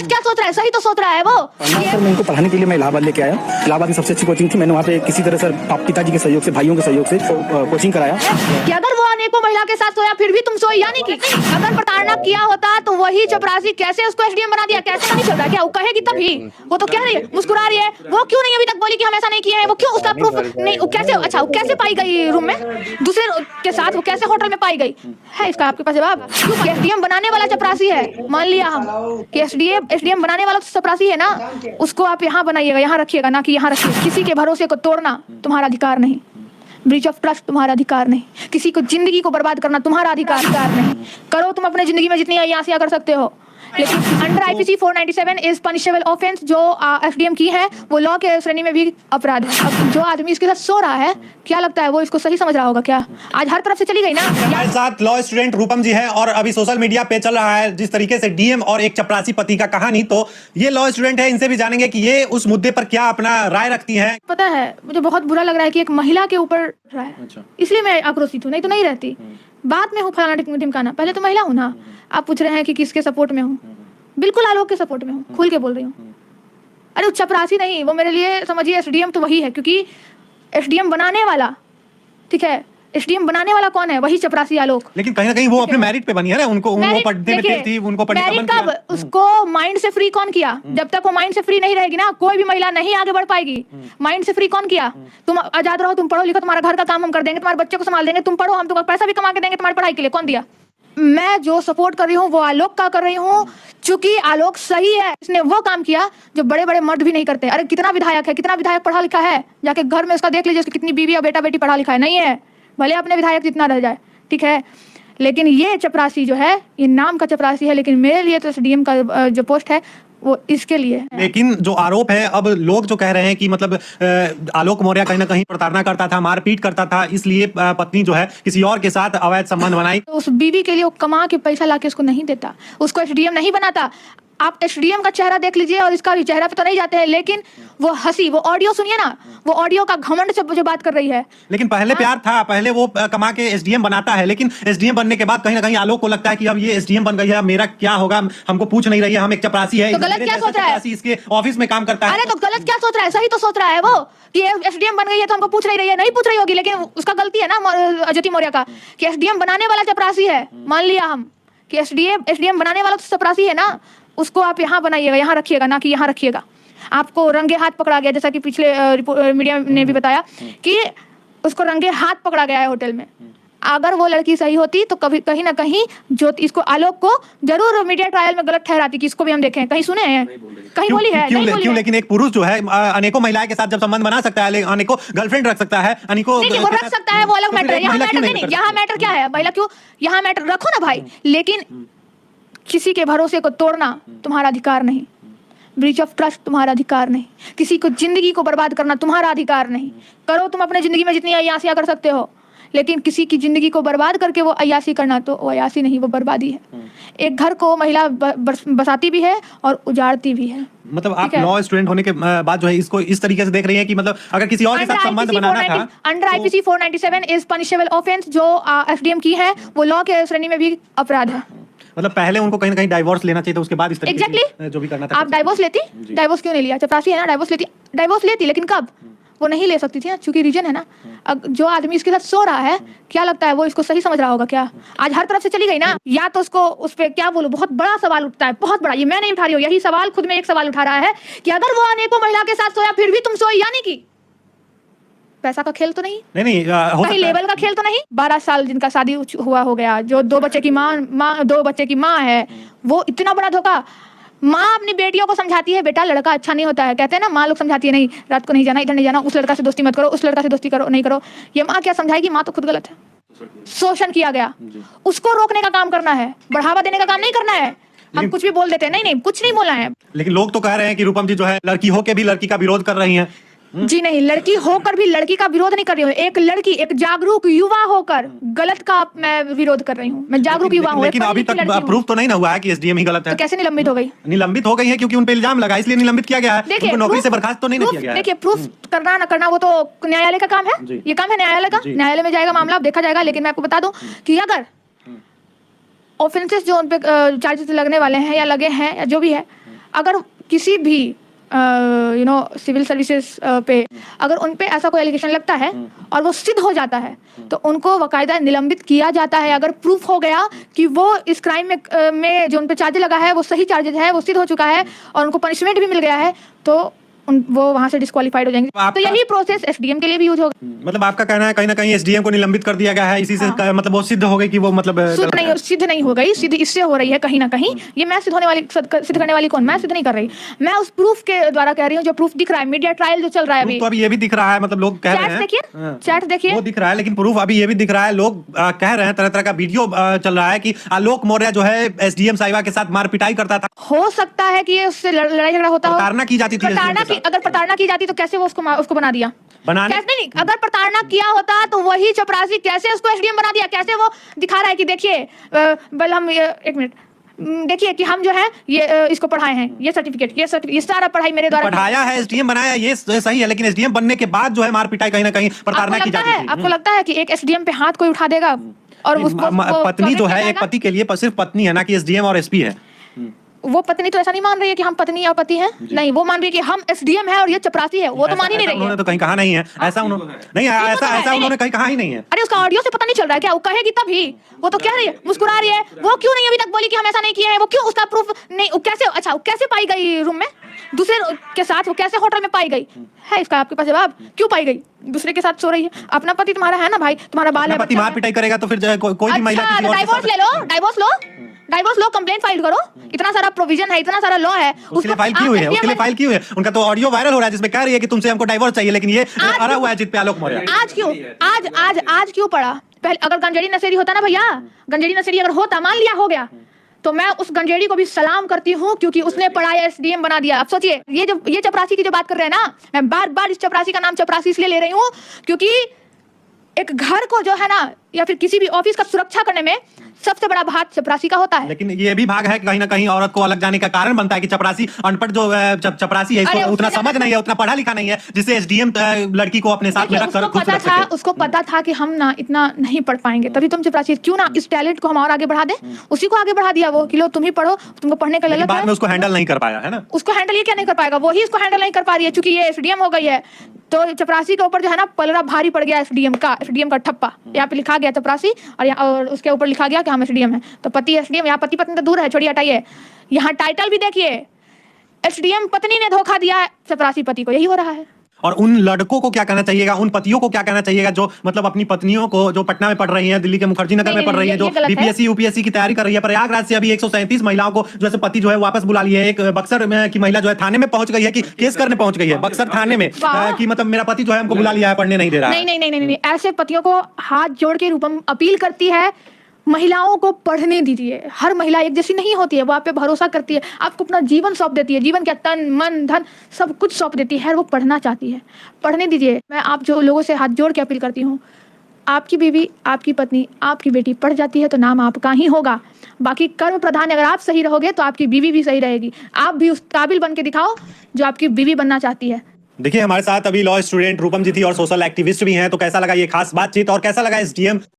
क्या सोच रहा है? सही तो सोच रहा है वो। सर मैं इनको पढ़ाने के लिए मैं इलाहाबाद लेके आया। इलाहाबाद में सबसे अच्छी कोचिंग थी। मैंने वहाँ पे किसी तरह सर पिताजी के सहयोग से, भाइयों के सहयोग से कोचिंग कराया कि अगर वो अनेकों महिला के साथ सोया फिर भी तुम सोई, यानी कि अगर प्रताड़ना किया होता तो वही चपरासी कैसे उसको एसडीएम बना दिया? कैसे नहीं चल रहा? क्या वो कहेगी तभी? वो तो कह रही है, मुस्कुरा रही है। वो क्यों नहीं अभी तक बोली कि हम ऐसा नहीं किए हैं? वो क्यों? उसका प्रूफ नहीं। वो कैसे, अच्छा वो कैसे पाई गई रूम में दूसरे के साथ? वो कैसे होटल में पाई गई है? इसका आपके पास जवाब? एसडीएम बनाने वाला चपरासी है, मान लिया हम कि एसडीएम बनाने वाला तो चपरासी है ना, उसको आप यहाँ बनाइएगा, यहाँ रखिएगा, ना कि यहाँ रखिएगा। किसी के भरोसे को तोड़ना तुम्हारा अधिकार नहीं, ब्रीच ऑफ ट्रस्ट तुम्हारा अधिकार नहीं, किसी को जिंदगी को बर्बाद करना तुम्हारा अधिकार नहीं। करो तुम अपने जिंदगी में जितनी अय्यासियां कर सकते हो, लेकिन under IPC 497 is punishable offence जो एसडीएम की है वो लॉ के श्रेणी में भी अपराध है। अब जो आदमी इसके साथ सो रहा है, क्या लगता है वो इसको सही समझ रहा होगा क्या? आज हर तरफ से चली गई ना। हमारे साथ लॉ स्टूडेंट रूपम जी है और अभी सोशल मीडिया पे चल रहा है जिस तरीके से डीएम और एक चपरासी पति का कहानी, तो ये लॉ स्टूडेंट है, इनसे भी जानेंगे कि ये उस मुद्दे पर क्या अपना राय रखती हैं। पता है मुझे बहुत बुरा लग रहा है कि एक महिला के ऊपर रहा है। अच्छा। इसलिए मैं आक्रोशित हूँ, नहीं तो नहीं रहती। बात में हूँ फलाना ढिमकाना, पहले तो महिला हूँ ना। आप पूछ रहे हैं कि किसके सपोर्ट में हूँ? बिल्कुल आलोक के सपोर्ट में हूँ, खुल के बोल रही हूँ। अरे चपरासी नहीं, वो मेरे लिए समझिए एसडीएम तो वही है, क्योंकि एसडीएम बनाने वाला, ठीक है, एसडीएम बनाने वाला कौन है? वही चपरासी आलोक। लेकिन कहीं ना कहीं वो अपने मेरिट पे बनी है ना, उनको पढ़ने में तेज थी, उनको पढ़ने का मन किया। कब उसको माइंड से फ्री कौन किया? जब तक वो माइंड से फ्री नहीं रहेगी ना, कोई भी महिला नहीं आगे बढ़ पाएगी। माइंड से फ्री कौन किया? तुम आजाद रहो, तुम पढ़ो लिखो, तुम्हारा घर का काम हम कर देंगे, तुम्हारे बच्चे को संभाल देंगे, तुम पढ़ो, हम तुम्हारा पैसा भी कमा के देंगे तुम्हारी पढ़ाई के लिए। कौन दिया? मैं जो सपोर्ट कर रही हूँ वो आलोक का कर रही हूँ, चूंकि आलोक सही है। इसने वो काम किया जो बड़े बड़े मर्द भी नहीं करते। अरे कितना विधायक है, कितना विधायक पढ़ा लिखा है, जाके घर में उसका देख लीजिए उसकी कितनी बीवी और बेटा बेटी पढ़ा लिखा है। नहीं है, भले अपने विधायक जितना रह जाए, ठीक है, लेकिन ये चपरासी जो है, ये नाम का चपरासी है, लेकिन मेरे लिए तो डीएम का जो पोस्ट है वो इसके लिए है। लेकिन जो आरोप है, अब लोग जो कह रहे हैं कि मतलब आलोक मौर्य कहीं ना कहीं प्रताड़ना करता था, मारपीट करता था, इसलिए पत्नी जो है किसी और के साथ अवैध संबंध बनाई। तो उस बीवी के लिए वो कमा के पैसा लाके उसको नहीं देता, उसको एसडीएम नहीं बनाता। आप एसडीएम का चेहरा देख लीजिए और इसका भी चेहरा पे तो नहीं जाते हैं, लेकिन वो हंसी, वो ऑडियो सुनिए ना, वो ऑडियो का घमंड से जो बात कर रही है। लेकिन पहले प्यार था, पहले वो कमा के एसडीएम बनाता है, लेकिन एसडीएम बनने के बाद कहीं ना कहीं आलोक को लगता है कि अब ये एसडीएम बन गई है, मेरा क्या होगा, हमको पूछ नहीं रही है, हम एक चपरासी है। तो गलत क्या सोच रहा है? इसके ऑफिस में काम करता है। अरे तो गलत क्या सोच रहा है? सही तो सोच रहा है वो कि एसडीएम बन गई है तो हमको पूछ नहीं रही है। नहीं पूछ रही होगी, लेकिन उसका गलती है ना अजती मौर्य का कि एसडीएम बनाने वाला चपरासी है। मान लिया हम कि एसडीएम बनाने वाला तो चपरासी है ना, उसको आप यहाँ बनाइएगा, यहाँ रखिएगा, ना कि यहाँ रखिएगा। आपको रंगे हाथ पकड़ा गया, जैसा कि पिछले मीडिया ने भी बताया कि उसको रंगे हाथ पकड़ा गया है होटल में। अगर वो लड़की सही होती तो कभी कहीं ना कहीं जो इसको आलोक को जरूर मीडिया ट्रायल में गलत ठहराती कि इसको भी हम देखें। कहीं सुने हैं? कहीं बोली है? क्यों? लेकिन एक पुरुष जो है अनेकों महिलाएं के साथ जब संबंध बना सकता है, अनेकों गर्लफ्रेंड रख सकता है, अनेकों नहीं, वो रख सकता है, वो अलग मैटर है। यहाँ मैटर नहीं, यहाँ मैटर क्या है? महिला क्यों? यहाँ मैटर रखो ना भाई, लेकिन किसी के भरोसे को तोड़ना तुम्हारा अधिकार नहीं, ब्रीच ऑफ ट्रस्ट तुम्हारा अधिकार नहीं, किसी को जिंदगी को बर्बाद करना तुम्हारा अधिकार नहीं। करो तुम अपने जिंदगी में जितनी अय्यासियां कर सकते हो, लेकिन किसी की जिंदगी को बर्बाद करके वो अय्यासी करना, तो वो अय्यासी नहीं, वो बर्बादी है। एक घर को महिला बसाती भी है और उजाड़ती भी है। मतलब आप लॉ स्टूडेंट होने के बाद जो है इसको इस तरीके से देख रही है कि मतलब अगर किसी और के साथ संबंध बनाना था। Under IPC 497 is punishable offence जो एसडीएम की है वो लॉ के श्रेणी में भी अपराध है। मतलब पहले उनको कहीं ना कहीं डाइवोर्स लेना चाहिए था, उसके बाद इस तरीके से जो भी करना था। आप डाइवोर्स लेती? डाइवोर्स क्यों नहीं लिया? चपरासी है ना, डाइवोर्स लेती, लेकिन कब? वो नहीं ले सकती थी ना, क्योंकि रीजन है ना। जो आदमी इसके साथ सो रहा है, क्या लगता है वो इसको सही समझ रहा होगा क्या? आज हर तरफ से चली गई ना। या तो उसको उस पर क्या बोलूं, बहुत बड़ा सवाल उठता है, बहुत बड़ा। ये मैं नहीं उठा रही हूँ, यही सवाल खुद में एक सवाल उठा रहा है कि अगर वो अनेकों महिला के साथ सोया फिर भी तुम सोई, यानी कि पैसा का खेल तो नहीं? नहीं कहीं लेवल का खेल तो नहीं? 12 साल जिनका शादी हुआ हो गया, जो 2 बच्चे की माँ है, वो इतना बड़ा धोखा। माँ अपनी बेटियों को समझाती है, बेटा लड़का अच्छा नहीं होता है, कहते हैं ना, माँ लोग समझाती है, नहीं रात को नहीं जाना, इधर नहीं जाना, उस लड़का से दोस्ती मत करो, उस लड़का से दोस्ती करो नहीं करो। ये माँ क्या समझाएगी? माँ तो खुद गलत है। शोषण किया गया, उसको रोकने का काम करना है, बढ़ावा देने का काम नहीं करना है। हम कुछ भी बोल देते हैं, नहीं कुछ नहीं बोला है। लेकिन लोग तो कह रहे हैं कि रूपम जी जो है लड़की होके भी लड़की का विरोध कर रही हैं। जी नहीं, लड़की होकर भी लड़की का विरोध नहीं कर रही हूँ। एक लड़की, एक जागरूक युवा होकर गलत का मैं विरोध कर रही हूँ। मैं जागरूक युवा हूँ। लेकिन अभी तक प्रूफ तो नहीं ना हुआ है कि एसडीएम ही गलत है। तो कैसे निलंबित हो गई? निलंबित हो गई है क्योंकि उन पे इल्जाम लगा, इसलिए निलंबित किया गया है। उनको नौकरी से बर्खास्त तो नहीं किया गया है। देखिए, प्रूफ करना ना करना वो तो न्यायालय का काम है। ये काम है न्यायालय का, न्यायालय में जाएगा मामला, देखा जाएगा। लेकिन मैं आपको बता दूं कि अगर ऑफेंसेस जो उन पे चार्जेस लगने वाले हैं या लगे हैं या जो भी है, अगर किसी भी सिविल सर्विसेज पे अगर उन पे ऐसा कोई एलिगेशन लगता है और वो सिद्ध हो जाता है तो उनको बाकायदा निलंबित किया जाता है। अगर प्रूफ हो गया कि वो इस क्राइम में जो उन पे चार्ज लगा है वो सही चार्जेज है, वो सिद्ध हो चुका है और उनको पनिशमेंट भी मिल गया है, तो वो वहां से डिस्क्वालीफाइड हो जाएंगे। तो यही प्रोसेस एसडीएम के लिए भी यूज होगा। मतलब आपका कहना है कहीं ना कहीं एसडीएम को निलंबित कर दिया गया है, इसी से मतलब वो सिद्ध हो गई कि वो मतलब सिद्ध नहीं हो गई, सिद्ध इससे हो रही है कहीं ना कहीं। ये मैं सिद्ध करने वाली कौन? मैं सिद्ध नहीं कर रही, मैं उस प्रूफ के द्वारा कह रही हूँ जो प्रूफ दिख रहा है। मीडिया ट्रायल जो चल रहा है अभी, तो अभी ये भी दिख रहा है, मतलब लोग कह रहे हैं, देखिए चैट देखिए, वो दिख रहा है, लेकिन प्रूफ अभी ये भी दिख रहा है, लोग कह रहे हैं, तरह तरह का वीडियो चल रहा है कि आलोक मौर्य जो है एसडीएम साहिबा के साथ मार पिटाई करता था। हो सकता है कि उससे लड़ाई झगड़ा होता हो, प्रताड़ना की जाती थी। अगर प्रताड़ना की जाती तो कैसे वो उसको बना दिया? बनाने नहीं, अगर प्रताड़ना किया होता तो वही चपरासी कैसे उसको एसडीएम बना दिया? कैसे वो दिखा रहा है कि देखिए बल हम एक मिनट देखिए कि हम जो है ये इसको पढ़ाए हैं, ये सर्टिफिकेट ये सारा पढ़ाई मेरे द्वारा पढ़ाया है, एसडीएम बनाया, ये सही है, लेकिन एसडीएम बनने के बाद जो है मार पिटाई कहीं ना कहीं प्रताड़ना की जाती थी। आपको लगता है कि एक एसडीएम पे हाथ कोई उठा देगा? और पत्नी जो है, एक पति के लिए सिर्फ पत्नी है, ना कि एसडीएम और एसपी है। वो पत्नी तो ऐसा नहीं मान रही है कि हम पत्नी और पति हैं, नहीं, वो मान रही है कि हम एसडीएम है और ये चपरासी है। वो तो मान ही नहीं रही है। उन्होंने तो कहीं कहा नहीं है ऐसा, उन्होंने नहीं ऐसा उन्होंने कहीं कहा ही नहीं है। अरे उसका ऑडियो से पता नहीं चल रहा है क्या? वो कहेगी तभी, वो तो कह रही है, मुस्कुरा रही है, वो क्यों नहीं अभी तक बोली कि हम ऐसा नहीं किए हैं? वो क्यों, उसका प्रूफ नहीं, वो कैसे पाई गई रूम में दूसरे के साथ? वो कैसे होटल में पाई गई है? इसका आपके पास जवाब? क्यों पाई गई? दूसरे के साथ सो रही है। अपना पति तुम्हारा है ना भाई, तुम्हारा बाल है, पति मार पिटाई करेगा तो फिर कोई भी महिला डाइवोर्स लो, कंप्लेंट फाइल करो। इतना सारा प्रोविजन है, इतना सारा लॉ है, उसके लिए फाइल की हुई है, उसके लिए फाइल की हुई है। उनका तो ऑडियो वायरल हो रहा है जिसमें कह रही है कि तुमसे हमको डाइवोर्स चाहिए, लेकिन ये अड़ा हुआ है जित पे आलोक मौर्य। आज क्यों पड़ा? पहले अगर गंजेड़ी नशेड़ी होता ना भैया, गंजेड़ी नशेड़ी अगर होता, मान लिया हो गया, तो मैं उस गंजेड़ी को भी सलाम करती हूँ क्योंकि उसने पढ़ाया, एसडीएम बना दिया। अब सोचिए, ये चपरासी की जो बात कर रहे हैं ना, मैं बार बार इस चपरासी का नाम चपरासी इसलिए ले रही हूँ क्योंकि एक घर को जो है ना या फिर किसी भी ऑफिस का सुरक्षा करने में सबसे बड़ा भाग चपरासी का होता है। लेकिन ये भी भाग है कि कहीं ना कहीं औरत को अलग जाने का कारण बनता है कि चपरासी अनपढ़ जो चपरासी है, इसको उतना समझ नहीं है, उतना पढ़ा लिखा नहीं है, जिससे एसडीएम लड़की को अपने साथ में रख कर उसको पता था कि हम ना इतना नहीं पढ़ पाएंगे, तभी तुम चपरासी, क्यों ना इस टैलेंट को हम और आगे बढ़ा दें। उसी को आगे बढ़ा दिया वो कि लो तुम ही पढ़ो, तुमको पढ़ने का ललक है। बाद में उसको हैंडल नहीं कर पाया है ना, उसको हैंडल ये क्या नहीं कर पाएगा? वही इसको हैंडल नहीं कर पा रही है क्योंकि ये एसडीएम हो गई है। तो चपरासी के ऊपर जो है ना पलड़ा भारी पड़ गया, एसडीएम का ठप्पा। यहाँ पे लिखा गया चपरासी और उसके ऊपर लिखा गया कि हम एसडीएम है। तो पति एसडीएम, यहाँ पति पत्नी तो दूर है, छोड़िए हटाइए, यहाँ टाइटल भी देखिए, एसडीएम पत्नी ने धोखा दिया चपरासी पति को, यही हो रहा है। और उन लड़कों को क्या कहना चाहिएगा, उन पतियों को क्या कहना चाहिएगा जो मतलब अपनी पत्नियों को, जो पटना में पढ़ रही हैं, दिल्ली के मुखर्जी नगर में पढ़ रही हैं, जो बीपीएससी यूपीएससी की तैयारी कर रही है, प्रयागराज से अभी 137 महिलाओं को जो है पति जो है वापस बुला लिए है। एक बक्सर की महिला जो है थाने में पहुंच गई है कि केस करने पहुंच गई है बक्सर थाने में कि मतलब मेरा पति जो है हमको बुला लिया है, पढ़ने नहीं दे रहा है। नहीं, ऐसे पतियों को हाथ जोड़ के रूपम अपील करती है, महिलाओं को पढ़ने दीजिए। हर महिला एक जैसी नहीं होती है, वो आप पे भरोसा करती है, आपको अपना जीवन सौंप देती है, जीवन क्या तन मन धन सब कुछ सौंप देती है, वो पढ़ना चाहती है, पढ़ने दीजिए। मैं आप जो लोगों से हाथ जोड़ के अपील करती हूँ, आपकी बीवी, आपकी पत्नी, आपकी बेटी पढ़ जाती है तो नाम आपका ही होगा। बाकी कर्म प्रधान अगर आप सही रहोगे तो आपकी बीवी भी सही रहेगी। आप भी उस काबिल बन के दिखाओ जो आपकी बीवी बनना चाहती है। देखिए हमारे साथ अभी लॉ स्टूडेंट रूपम जी थी और सोशल एक्टिविस्ट भी हैं, तो कैसा लगा ये खास बातचीत और कैसा लगा एसडीएम